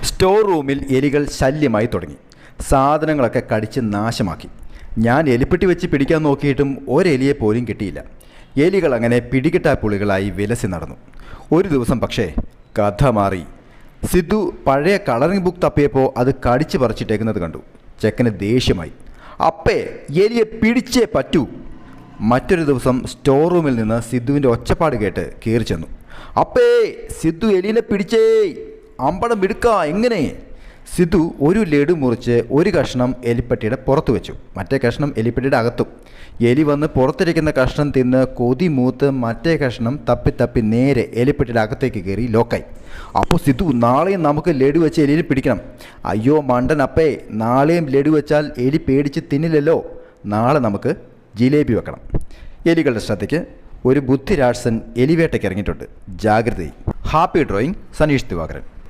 Store റൂമിൽ എലികൾ ശല്യമായി തുടങ്ങി. സാധനങ്ങളൊക്കെ കടിച്ച് നാശമാക്കി. ഞാൻ എലിപ്പെട്ടി വെച്ച് പിടിക്കാൻ നോക്കിയിട്ടും ഒരെലിയെ പോലും കിട്ടിയില്ല. എലികൾ അങ്ങനെ പിടികിട്ടാപ്പുളികളായി വിലസി നടന്നു. ഒരു ദിവസം പക്ഷേ കഥ മാറി. സിദ്ധു പഴയ കളറിംഗ് ബുക്ക് തപ്പിയപ്പോൾ അത് കടിച്ച് പറിച്ചിട്ടേക്കുന്നത് കണ്ടു. ചെക്കന് ദേഷ്യമായി. അപ്പേ, എലിയെ പിടിച്ചേ പറ്റൂ. മറ്റൊരു ദിവസം സ്റ്റോർ റൂമിൽ നിന്ന് സിദ്ധുവിൻ്റെ ഒച്ചപ്പാട് കേട്ട് കയറി ചെന്നു. അപ്പേ, സിദ്ധു എലിയെ പിടിച്ചേ, അമ്പടം വിടുക്ക എങ്ങനെ? സിദ്ധു ഒരു ലഡു മുറിച്ച് ഒരു കഷ്ണം എലിപ്പെട്ടിയുടെ പുറത്ത് വെച്ചു, മറ്റേ കഷ്ണം എലിപ്പെട്ടിയുടെ അകത്തും. എലി വന്ന് പുറത്തിരിക്കുന്ന കഷ്ണം തിന്ന് കൊതി മൂത്ത് മറ്റേ കഷ്ണം തപ്പി നേരെ എലിപ്പെട്ടിയുടെ അകത്തേക്ക് കയറി ലോക്കായി. അപ്പോൾ സിദ്ധു, നാളെയും നമുക്ക് ലഡു വെച്ച് എലിയെ പിടിക്കണം. അയ്യോ മണ്ടൻ അപ്പേ, നാളെയും ലഡു വെച്ചാൽ എലി പേടിച്ച് തിന്നില്ലല്ലോ. നാളെ നമുക്ക് ജിലേബി വെക്കണം. എലികളുടെ ശ്രദ്ധയ്ക്ക് ഒരു ബുദ്ധിരാക്ഷസൻ എലിവേട്ടയ്ക്ക് ഇറങ്ങിയിട്ടുണ്ട്. ജാഗ്രതയും. Happy drawing, Saneesh Divakaran.